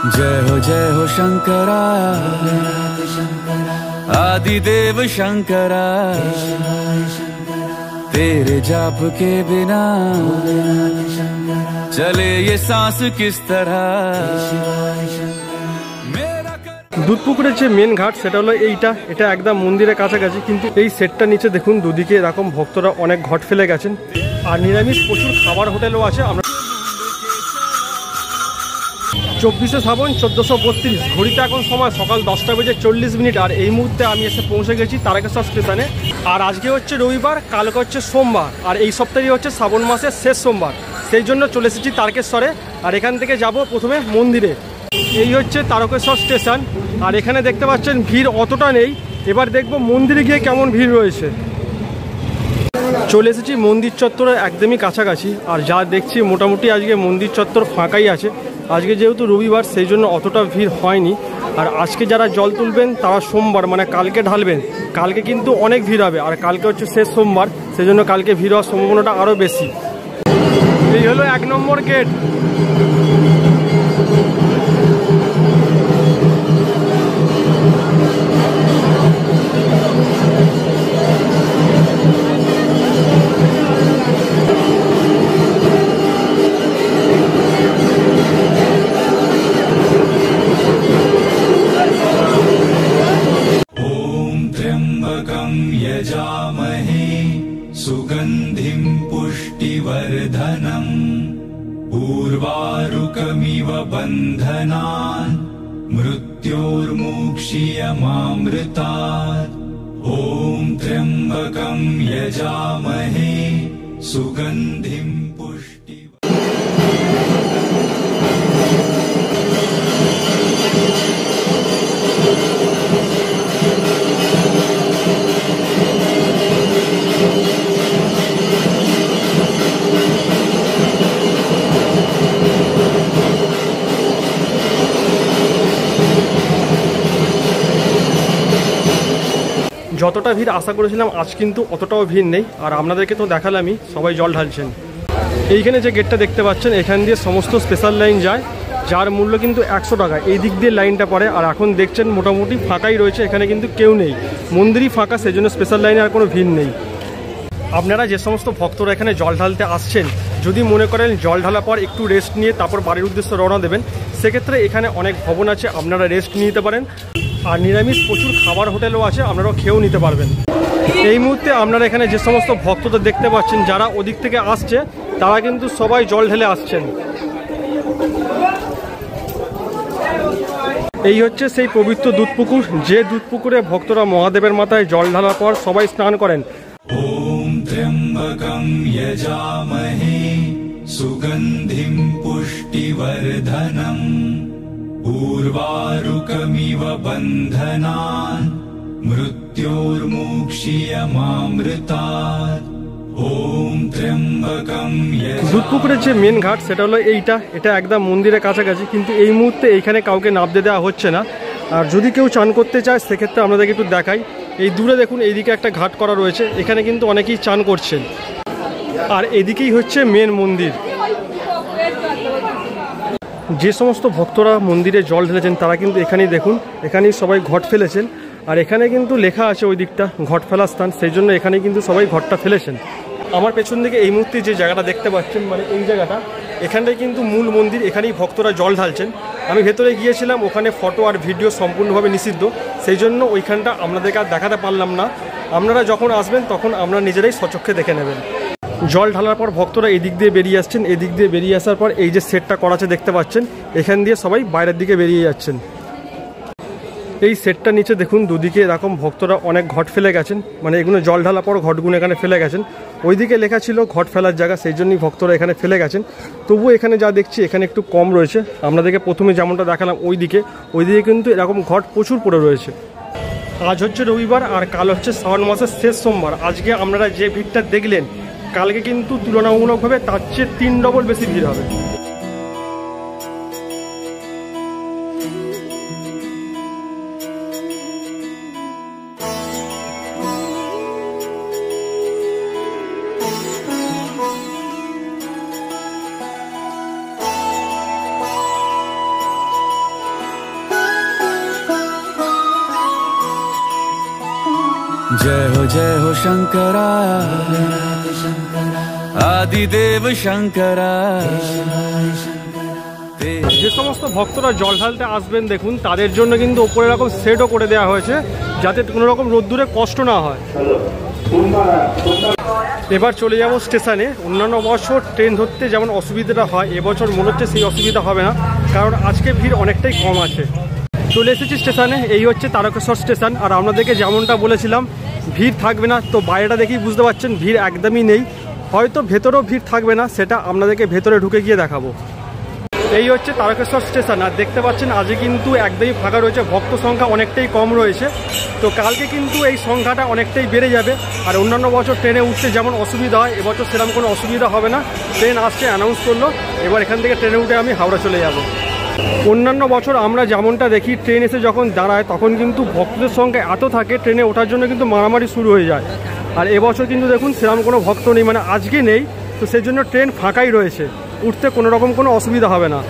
जय हो शंकरा आदिदेव शंकरा तेरे जाप के बिना चले ये सांस किस तरह। দুধপুকুরের যে মেন ঘাট সেটা হলো এটা একদম মন্দিরের কাছাকাছি, কিন্তু এই সেটটা নিচে দেখুন দুদিকে এরকম ভক্তরা অনেক ঘট ফেলে গেছেন। আর নিরামিষ প্রচুর খাবার হোটেলও আছে। আমরা 24শে শ্রাবণ 1432 ঘড়িতে এখন সময় সকাল 10:40। আর এই মুহূর্তে আমি এসে পৌঁছে গেছি তারকেশ্বর স্টেশনে। আর আজকে হচ্ছে রবিবার, কালকে হচ্ছে সোমবার, আর এই সপ্তাহে হচ্ছে শ্রাবণ মাসের শেষ সোমবার। সেই জন্য চলে এসেছি তারকেশ্বরে। আর এখান থেকে যাব প্রথমে মন্দিরে। এই হচ্ছে তারকেশ্বর স্টেশন। আর এখানে দেখতে পাচ্ছেন ভিড় অতটা নেই। এবার দেখব মন্দিরে গিয়ে কেমন ভিড় রয়েছে। চলে এসেছি মন্দির চত্বরের একদমই কাছাকাছি। আর যা দেখছি মোটামুটি আজকে মন্দির চত্বর ফাঁকাই আছে। আজকে যেহেতু রবিবার সেই জন্য অতটা ভিড় হয়নি। আর আজকে যারা জল তুলবেন তারা সোমবার মানে কালকে ঢালবেন, কালকে কিন্তু অনেক ভিড় হবে। আর কালকে হচ্ছে শেষ সোমবার, সেই জন্য কালকে ভিড় হওয়ার সম্ভাবনাটা আরও বেশি। এই হলো 1 নম্বর গেট। यजामहे सुगन्धिं पुष्टिवर्धनम् उर्वारुकमिव बन्धनान् मृत्योर्मुक्षीयमामृतात्। ॐ त्र्यम्बकं यजामहे सुगन्धिं যতটা ভিড় আশা করেছিলাম আজ কিন্তু অতটাও ভিড় নেই। আর আপনাদেরকে তো দেখালামই সবাই জল ঢালছেন। এইখানে যে গেটটা দেখতে পাচ্ছেন এখান দিয়ে সমস্ত স্পেশাল লাইন যায়, যার মূল্য কিন্তু 100 টাকা। এই দিক দিয়ে লাইনটা পড়ে। আর এখন দেখছেন মোটামুটি ফাঁকাই রয়েছে, এখানে কিন্তু কেউ নেই, মন্দিরই ফাঁকা, সেই জন্য স্পেশাল লাইনে আর কোনো ভিড় নেই। আপনারা যে সমস্ত ভক্তরা এখানে জল ঢালতে আসছেন, যদি মনে করেন জল ঢালার পর একটু রেস্ট নিয়ে তারপর বাড়ির উদ্দেশ্যে রওনা দেবেন, সেক্ষেত্রে এখানে অনেক ভবন আছে, আপনারা রেস্ট নিতে পারেন। আর নিরামিষ প্রচুর খাবার হোটেলও আছে, আপনারাও খেয়েও নিতে পারবেন। এই মুহূর্তে আপনারা এখানে যে সমস্ত ভক্তদের দেখতে পাচ্ছেন যারা ওদিক থেকে আসছে, তারা কিন্তু সবাই জল ঢেলে আসছেন। এই হচ্ছে সেই পবিত্র দুধপুকুর, যে দুধপুকুরে ভক্তরা মহাদেবের মাথায় জল ঢালার পর সবাই স্নান করেন। ওম ত্র্যম্বকং যজামহে সুগন্ধিং পুষ্টিবর্ধনম উর্বারুকমিব বন্ধনান মৃত্যোর্মুক্ষীয়মামৃতাৎ। ওম ত্র্যম্বকং। দুধপুকুরের যে মেন ঘাট সেটা হলো এটা একদম মন্দিরের কাছাকাছি, কিন্তু এই মুহূর্তে এইখানে কাউকে নামতে দেওয়া হচ্ছে না। আর যদি কেউ চান করতে চায় সেক্ষেত্রে আপনাদেরকে একটু দেখাই। এই দূরে দেখুন এইদিকে একটা ঘাট করা রয়েছে, এখানে কিন্তু অনেকেই চান করছেন। আর এদিকেই হচ্ছে মেন মন্দির। যে সমস্ত ভক্তরা মন্দিরে জল ঢেলেছেন তারা কিন্তু এখানেই দেখুন, এখানেই সবাই ঘট ফেলেছেন। আর এখানে কিন্তু লেখা আছে ওই দিকটা ঘট ফেলার স্থান, সেই জন্য এখানে কিন্তু সবাই ঘটটা ফেলেছেন। আমার পেছন দিকে এই মুহূর্তে যে জায়গাটা দেখতে পাচ্ছেন, মানে এই জায়গাটা, এখানটাই কিন্তু মূল মন্দির, এখানেই ভক্তরা জল ঢালছেন। আমি ভেতরে গিয়েছিলাম, ওখানে ফটো আর ভিডিও সম্পূর্ণভাবে নিষিদ্ধ, সেই জন্য ওইখানটা আপনাদেরকে আর দেখাতে পারলাম না। আপনারা যখন আসবেন তখন আপনারা নিজেরাই স্বচক্ষে দেখে নেবেন। জল ঢালার পর ভক্তরা এই দিক দিয়ে বেরিয়ে আসছেন। এই দিক দিয়ে বেরিয়ে আসার পর এই যে সেটটা করা আছে দেখতে পাচ্ছেন, এখান দিয়ে সবাই বাইরের দিকে বেরিয়ে যাচ্ছেন। এই সেটটা নিচে দেখুন দুদিকে এরকম ভক্তরা অনেক ঘট ফেলে গেছেন, মানে এগুলো জল ঢালার পর ঘটগুলো এখানে ফেলে গেছেন। ওইদিকে লেখা ছিল ঘট ফেলার জায়গা, সেই জন্যই ভক্তরা এখানে ফেলে গেছেন। তবুও এখানে যা দেখছি এখানে একটু কম রয়েছে। আপনাদেরকে প্রথমে যেমনটা দেখালাম ওইদিকে কিন্তু এরকম ঘট প্রচুর পড়ে রয়েছে। আজ হচ্ছে রবিবার আর কাল হচ্ছে শ্রাবণ মাসের শেষ সোমবার। আজকে আপনারা যে ভিড়টা দেখলেন, কালকে কিন্তু তুলনামূলকভাবে তার চেয়ে 3 ডবল বেশি ভিড় হবে। जय हो शंकरा आदिदेव शंकरा। যে সমস্ত ভক্তরা জল ঢালতে আসবেন দেখুন তাদের জন্য কিন্তু ওপরে এরকম সেটও করে দেওয়া হয়েছে যাতে কোনো রকম রোদ্দুরে কষ্ট না হয়। এবার চলে যাব স্টেশনে। অন্যান্য বছর ট্রেন ধরতে যেমন অসুবিধাটা হয় এবছর মনে হচ্ছে সেই অসুবিধা হবে না, কারণ আজকে ভিড় অনেকটাই কম আছে। চলে এসেছি স্টেশনে, এই হচ্ছে তারকেশ্বর স্টেশন। আর আপনাদেরকে যেমনটা বলেছিলাম ভিড় থাকবে না, তো বাইরেটা দেখেই বুঝতে পারছেন ভিড় একদমই নেই। হয়তো ভেতরেও ভিড় থাকবে না, সেটা আপনাদেরকে ভেতরে ঢুকে গিয়ে দেখাবো। এই হচ্ছে তারকেশ্বর স্টেশন। আর দেখতে পাচ্ছেন আজকে কিন্তু একদমই ফাঁকা রয়েছে, ভক্ত সংখ্যা অনেকটাই কম রয়েছে। তো কালকে কিন্তু এই সংখ্যাটা অনেকটাই বেড়ে যাবে। আর অন্যান্য বছর ট্রেনে উঠতে যেমন অসুবিধা হয় এবছর সেরকম কোনো অসুবিধা হবে না। ট্রেন আসছে, অ্যানাউন্স করলো, এবার এখান থেকে ট্রেনে উঠে আমি হাওড়া চলে যাব। অন্যান্য বছর আমরা যেমনটা দেখি ট্রেন এসে যখন দাঁড়ায় তখন কিন্তু ভক্তদের সংখ্যা এত থাকে ট্রেনে ওঠার জন্য কিন্তু মারামারি শুরু হয়ে যায়। আর এবছর কিন্তু দেখুন সেরকম কোনো ভক্ত নেই, মানে আজকে নেই, তো সেই জন্য ট্রেন ফাঁকাই রয়েছে, উঠতে কোনো রকম কোনো অসুবিধা হবে না।